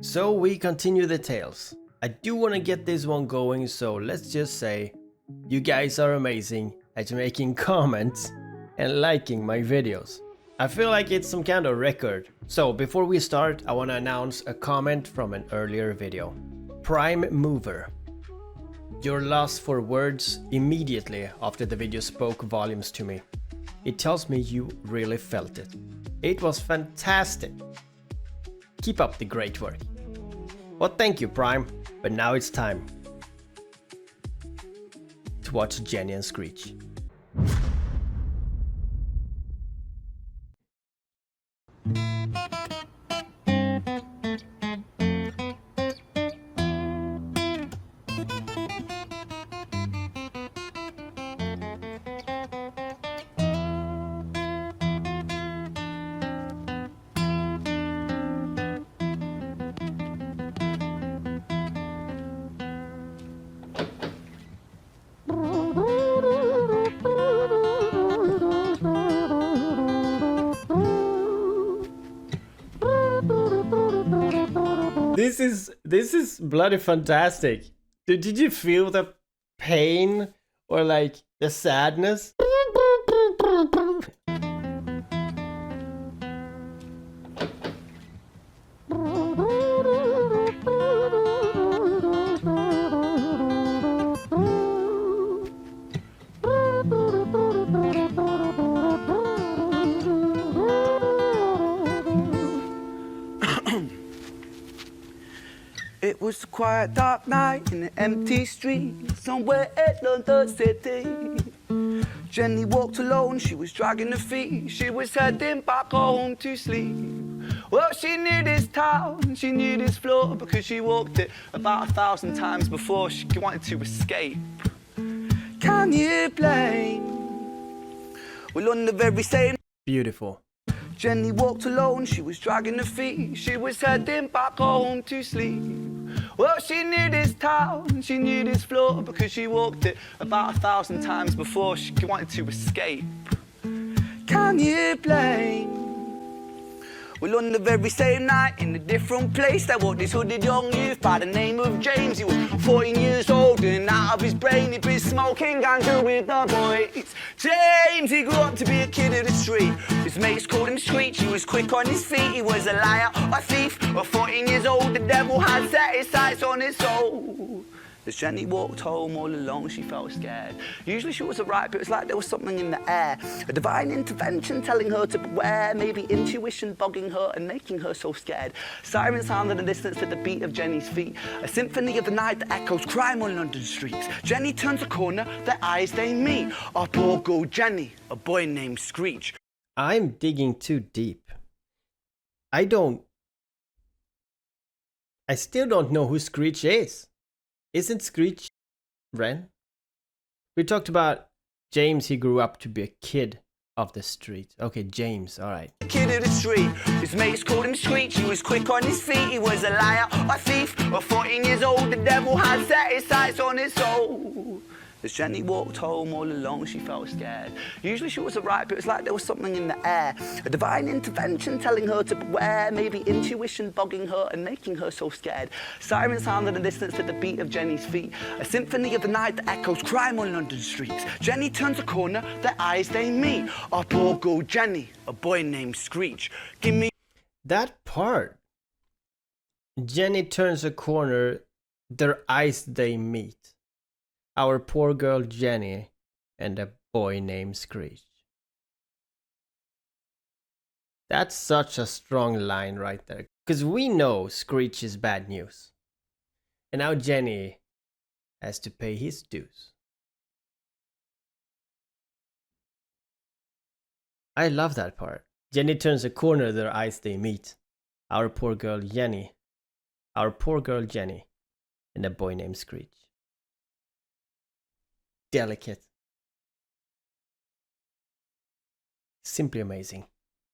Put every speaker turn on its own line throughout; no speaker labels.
So we continue the tales. I do want to get this one going, so let's just say you guys are amazing at making comments and liking my videos. I feel like it's some kind of record. So before we start, I want to announce a comment from an earlier video. Prime Mover. Your loss for words immediately after the video spoke volumes to me. It tells me you really felt it. It was fantastic. Keep up the great work. Well, thank you, Prime. But now it's time to watch Jenny and Screech. This is bloody fantastic. Did you feel the pain or like the sadness?
It was a quiet, dark night in an empty street, somewhere in London City. Jenny walked alone, she was dragging her feet, she was heading back home to sleep. Well, she knew this town, she knew this floor, because she walked it about 1,000 times before she wanted to escape. Can you blame? Well, on the very same...
Beautiful.
Jenny walked alone, she was dragging her feet, she was heading back home to sleep. Well, she knew this town, she knew this floor, because she walked it about 1,000 times before she wanted to escape. Can you blame? Well, on the very same night, in a different place, there walked this hooded young youth by the name of James. He was 14 years old and out of his brain, he'd been smoking ganja with the boys. James, he grew up to be a kid of the street. His mates called him Screech, he was quick on his feet. He was a liar, a thief, at 14 years old, the devil had set his sights on his soul. As Jenny walked home all alone, she felt scared. Usually she was alright, but it was like there was something in the air. A divine intervention telling her to beware, maybe intuition bogging her and making her so scared. Sirens sounded in the distance at the beat of Jenny's feet. A symphony of the night that echoes crime on London streets. Jenny turns a corner, their eyes they meet. Our poor girl Jenny, a boy named Screech.
I'm digging too deep. I still don't know who Screech is. Isn't Screech Wren? We talked about James, he grew up to be a kid of the street. Okay, James, alright.
Kid of the street, his mates called him Screech, he was quick on his feet, he was a liar, a thief, at 14 years old, the devil had set his sights on his soul. As Jenny walked home all alone, she felt scared. Usually she was alright, but it was like there was something in the air. A divine intervention telling her to beware, maybe intuition bogging her and making her so scared. Sirens sounded in the distance at the beat of Jenny's feet. A symphony of the night that echoes crime on London streets. Jenny turns a corner, their eyes they meet. Our poor girl Jenny, a boy named Screech. Give me...
That part. Jenny turns a corner, their eyes they meet. Our poor girl Jenny and a boy named Screech. That's such a strong line right there. Because we know Screech is bad news. And now Jenny has to pay his dues. I love that part. Jenny turns a corner, their eyes they meet. Our poor girl Jenny. Our poor girl Jenny and a boy named Screech. Delicate. Simply amazing.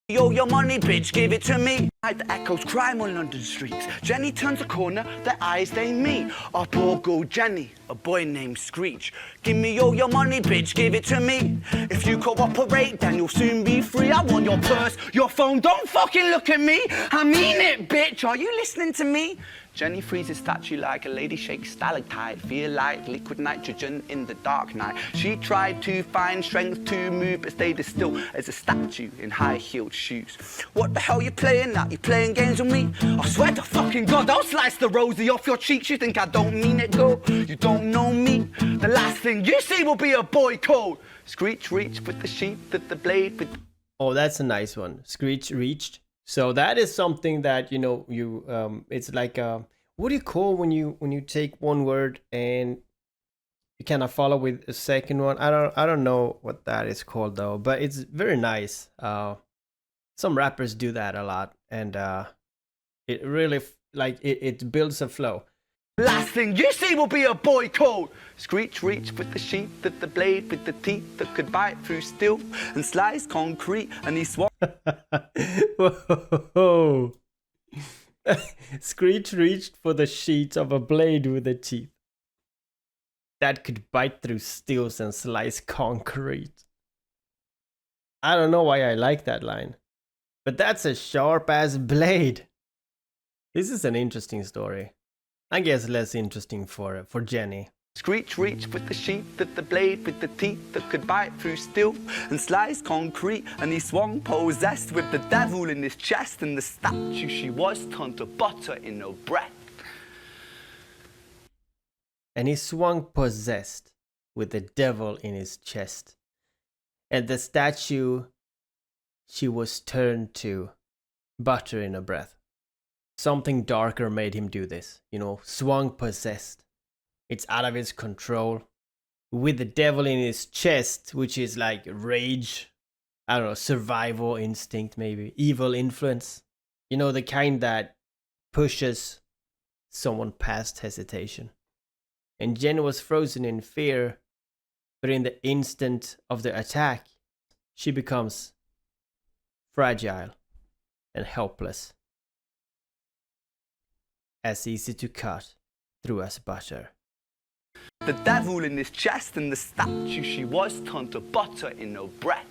Yo, your money, bitch, give it to me. The echoes crime on London streets. Jenny turns a corner, their eyes they meet. Our poor girl Jenny, a boy named Screech. Give me all your money, bitch, give it to me. If you cooperate, then you'll soon be free. I want your purse, your phone, don't fucking look at me. I mean it, bitch, are you listening to me? Jenny freezes statue like a lady shakes stalactite. Feel like liquid nitrogen in the dark night. She tried to find strength to move, but stayed as still as a statue in high-heeled shoes. What the hell you playing at? You playing games with me? I swear to fucking God, I'll slice the rosy off your cheeks. You think I don't mean it, girl? You don't know me. The last thing you see will be a boy code. Screech reached with the sheath of the blade. With
Oh, that's a nice one. Screech reached. So that is something that, you know, it's like what do you call when you take one word and you kind of follow with a second one? I don't know what that is called though, but it's very nice. Some rappers do that a lot, and it really it builds a flow.
Last thing you see will be a boy code. Screech reached with the sheath of the blade, with the teeth that could bite through steel and slice concrete, and he swung.
Whoa. Screech reached for the sheath of a blade with the teeth that could bite through steels and slice concrete. I don't know why I like that line, but that's a sharp ass blade. This is an interesting story. I guess less interesting for Jenny.
Screech reached with the sheath of the blade, with the teeth that could bite through steel and slice concrete, and he swung possessed with the devil in his chest, and the statue she was turned to butter in her breath.
And he swung possessed with the devil in his chest, and the statue she was turned to butter in her breath. Something darker made him do this, you know, swung possessed. It's out of his control. With the devil in his chest, which is like rage, I don't know, survival instinct maybe, evil influence. You know, the kind that pushes someone past hesitation. And Jen was frozen in fear, but in the instant of the attack, she becomes fragile and helpless. As easy to cut through as butter.
The devil in his chest, and the statue she was turned to butter in her breath.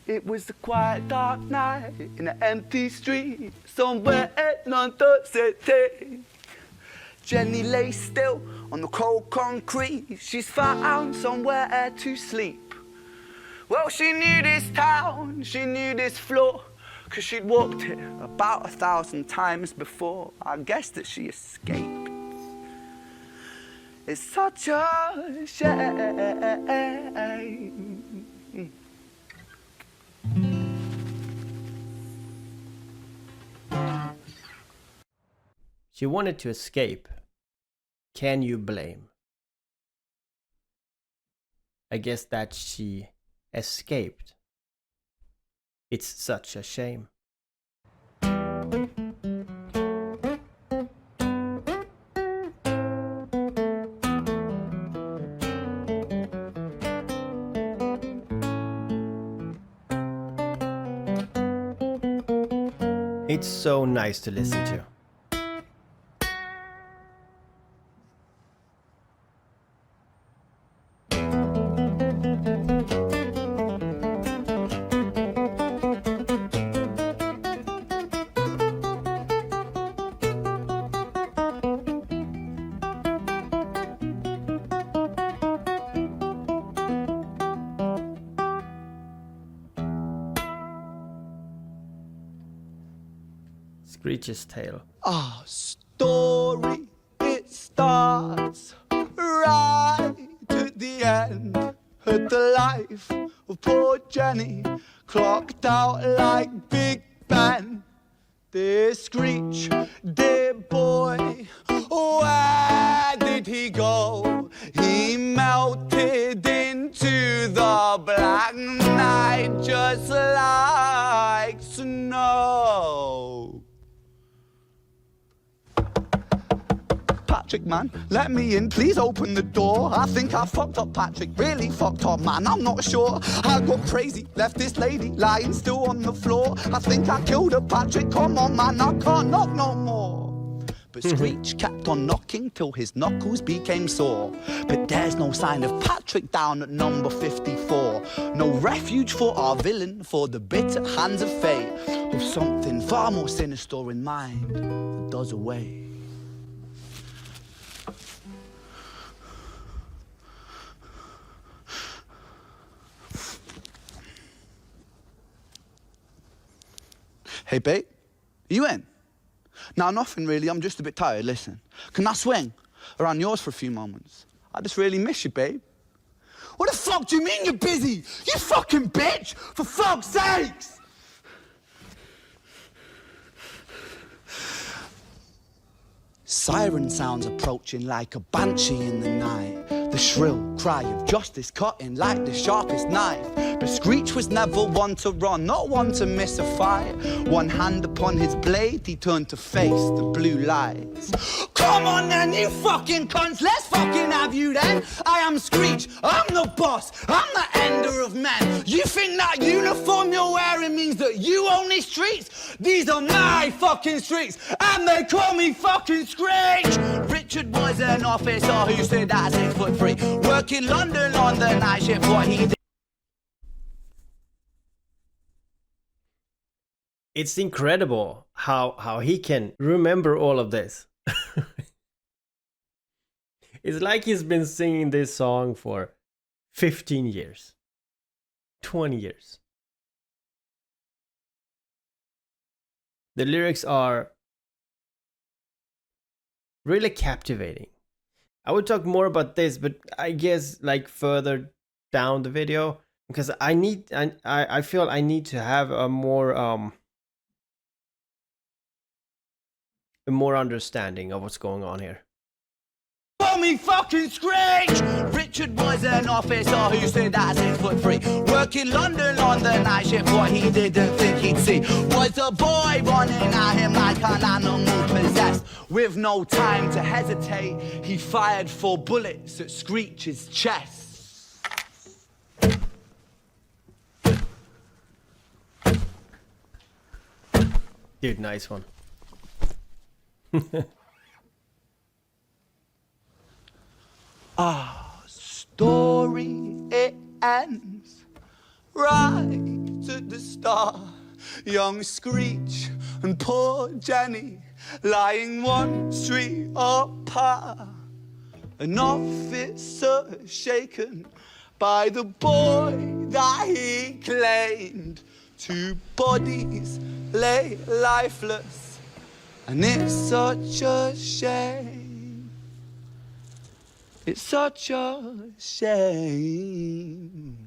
It was a quiet dark night in an empty street somewhere in London City. Jenny lay still on the cold concrete. She's found somewhere to sleep. Well, she knew this town, she knew this floor, 'cause she'd walked it about 1,000 times before. I guess that she escaped. It's such a shame.
She wanted to escape. Can you blame? I guess that she escaped. It's such a shame. It's so nice to listen to. Screech's tale.
Our story, it starts right at the end of the life of poor Jenny, clocked out like Big Ben. Dear Screech, dear boy, where did he go? He melted into the black night just like snow. Patrick, man. Let me in, please open the door. I think I fucked up Patrick, really fucked up, man. I'm not sure. I got crazy, left this lady lying still on the floor. I think I killed her, Patrick. Come on, man, I can't knock no more. But Screech kept on knocking till his knuckles became sore. But there's no sign of Patrick down at number 54. No refuge for our villain, for the bitter hands of fate, with something far more sinister in mind that does away. Hey, babe, are you in? No, nothing really, I'm just a bit tired, listen. Can I swing around yours for a few moments? I just really miss you, babe. What the fuck do you mean you're busy? You fucking bitch! For fuck's sakes! Siren sounds approaching like a banshee in the night. The shrill cry of justice cutting like the sharpest knife. But Screech was never one to run, not one to miss a fight. One hand upon his blade, he turned to face the blue lights. Come on then, you fucking cunts, let's fucking have you then. I am Screech, I'm the boss, I'm the ender of men. You think that uniform you're wearing means that you own these streets? These are my fucking streets, and they call me fucking Screech. Richard was an officer who stood at 6'3", working London on the night shift. What he did.
It's incredible how he can remember all of this. It's like he's been singing this song for 15 years, 20 years. The lyrics are really captivating. I would talk more about this, but I guess like further down the video, because I feel I need to have a more understanding of what's going on here.
Call me fucking Screech! Richard was an officer who stood at 6'3", working London on the night shift. What he didn't think he'd see was a boy running at him like an animal possessed. With no time to hesitate, he fired 4 bullets at Screech's chest.
Dude, nice one.
Our story, it ends right at the start. Young Screech and poor Jenny lying one street apart. An officer shaken by the boy that he claimed. 2 bodies lay lifeless, and it's such a shame. It's such a shame.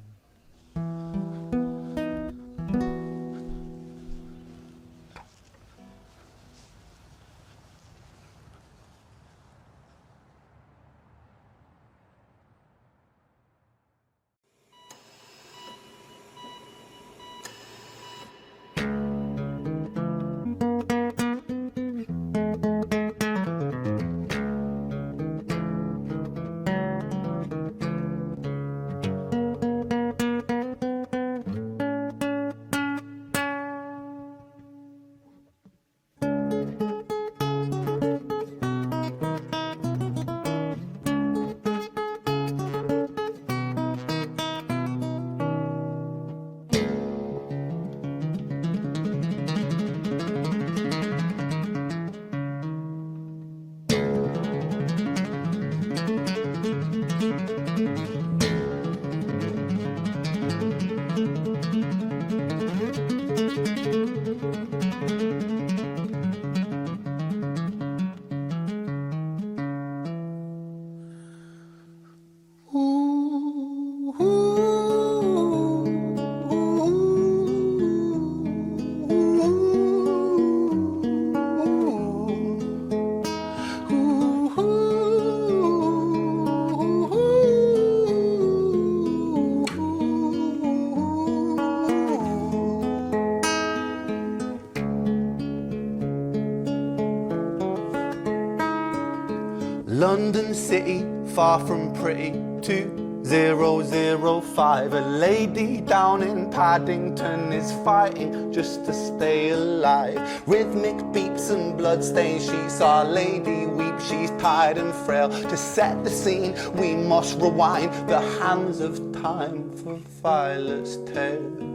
London city, far from pretty, 2005. A lady down in Paddington is fighting just to stay alive. Rhythmic beeps and bloodstains, she saw a lady weep, she's tired and frail. To set the scene, we must rewind the hands of time for Violet's tale.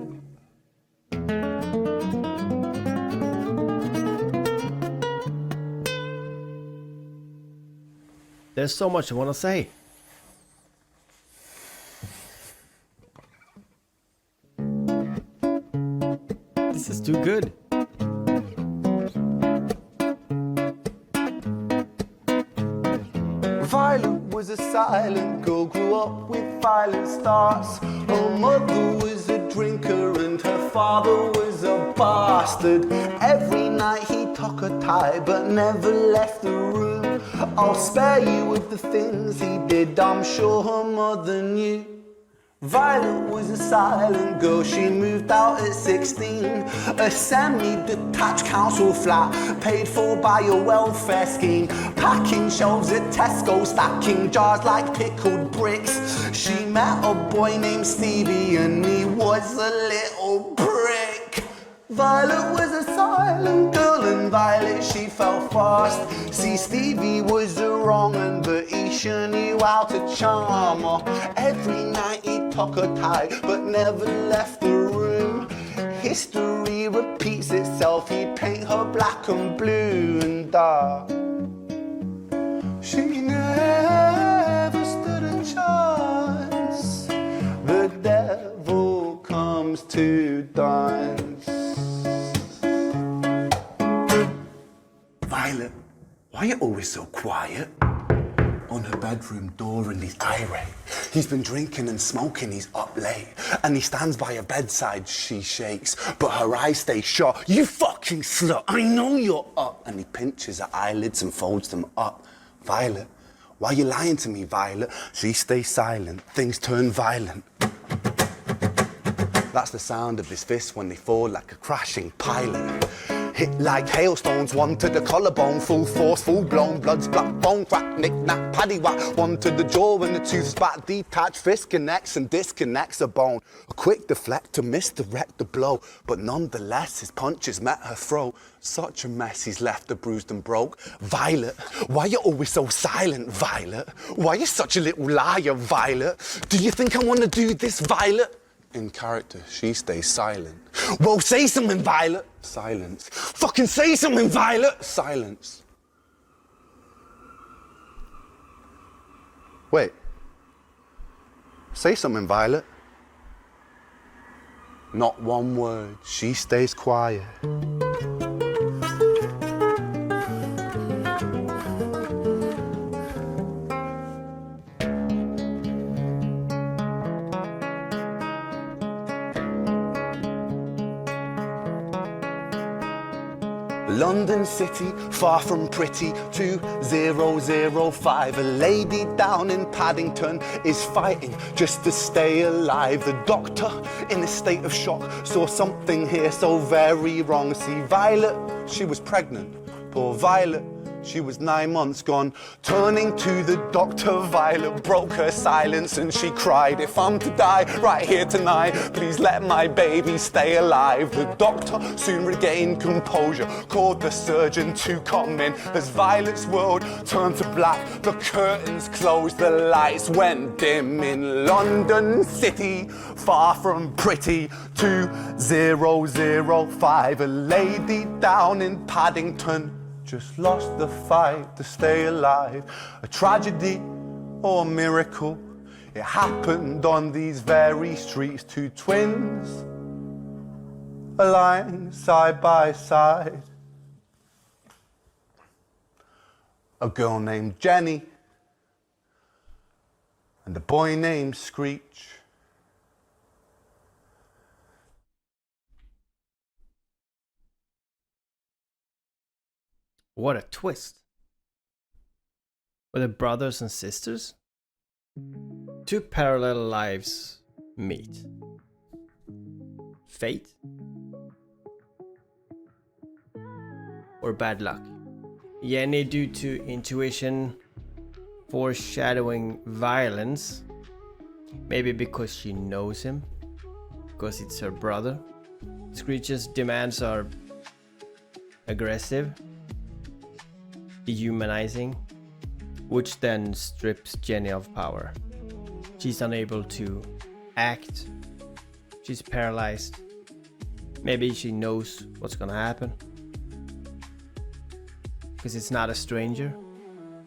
There's so much I want to say. This is too good.
Violet was a silent girl, grew up with violent starts. Her mother was a drinker and her father was a bastard. Every night he took her tie but never left the room. I'll spare you with the things he did, I'm sure her mother knew. Violet was a silent girl, she moved out at 16. A semi-detached council flat, paid for by a welfare scheme. Packing shelves at Tesco, stacking jars like pickled bricks. She met a boy named Stevie and he was a little prick. Violet was a silent girl and Violet she fell fast. See, Stevie was a wrong un, but he sure knew how to charm her. Every night he took her tie but never left the room. History repeats itself, he'd paint her black and blue and dark. She never stood a chance. The devil comes to dance. Violet, why are you always so quiet? On her bedroom door and he's irate. He's been drinking and smoking, he's up late. And he stands by her bedside, she shakes, but her eyes stay shut. You fucking slut, I know you're up. And he pinches her eyelids and folds them up. Violet, why are you lying to me, Violet? She stays silent, things turn violent. That's the sound of his fists when they fall like a crashing pilot. Hit like hailstones, one to the collarbone, full force, full blown, blood splat, bone crack, knick-knack, paddywhack, one to the jaw and the tooth spat, detached fist connects and disconnects a bone. A quick deflect to misdirect the blow, but nonetheless his punches met her throat. Such a mess he's left her bruised and broke. Violet, why you always so silent, Violet? Why you such a little liar, Violet? Do you think I want to do this, Violet? In character, she stays silent. Well, say something, Violet. Silence. Fucking say something, Violet. Silence. Wait. Say something, Violet. Not one word. She stays quiet. London city, far from pretty, 2005. A lady down in Paddington is fighting just to stay alive. The doctor, in a state of shock, saw something here so very wrong. See, Violet, she was pregnant. Poor Violet, she was 9 months gone. Turning to the doctor, Violet broke her silence and she cried, if I'm to die right here tonight, please let my baby stay alive. The doctor soon regained composure, called the surgeon to come in. As Violet's world turned to black, the curtains closed, the lights went dim. In London city, far from pretty, 2005. A lady down in Paddington just lost the fight to stay alive. A tragedy or a miracle, it happened on these very streets. Two twins are lying side by side. A girl named Jenny and a boy named Screech.
What a twist. Were they brothers and sisters? Two parallel lives meet. Fate? Or bad luck? Jenny, due to intuition, foreshadowing violence. Maybe because she knows him, because it's her brother. Screech's demands are aggressive, dehumanizing, which then strips Jenny of power. She's unable to act. She's paralyzed. Maybe she knows what's gonna happen, because it's not a stranger.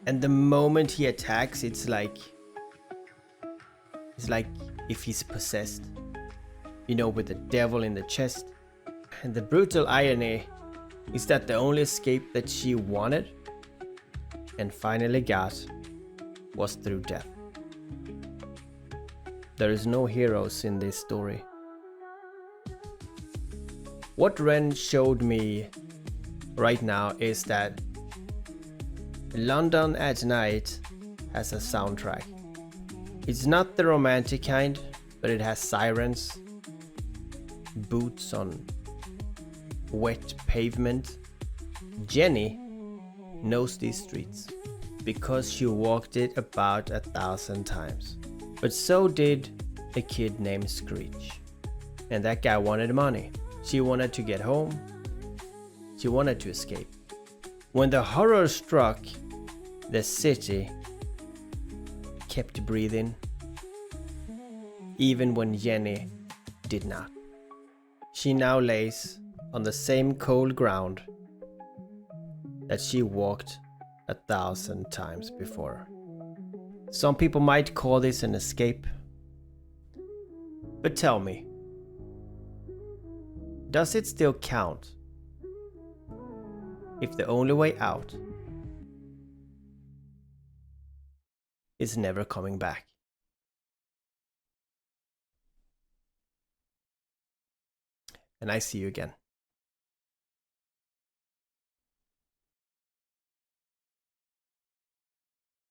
And the moment he attacks, it's like if he's possessed, you know, with the devil in the chest. And the brutal irony is that the only escape that she wanted and finally got was through death. There is no heroes in this story. What Ren showed me right now is that London at Night has a soundtrack. It's not the romantic kind, but it has sirens, boots on wet pavement. Jenny knows these streets because she walked it about 1,000 times. But so did a kid named Screech. And that guy wanted money. She wanted to get home. She wanted to escape. When the horror struck, the city kept breathing, even when Jenny did not. She now lays on the same cold ground that she walked 1,000 times before. Some people might call this an escape. But tell me, does it still count if the only way out is never coming back? And I see you again.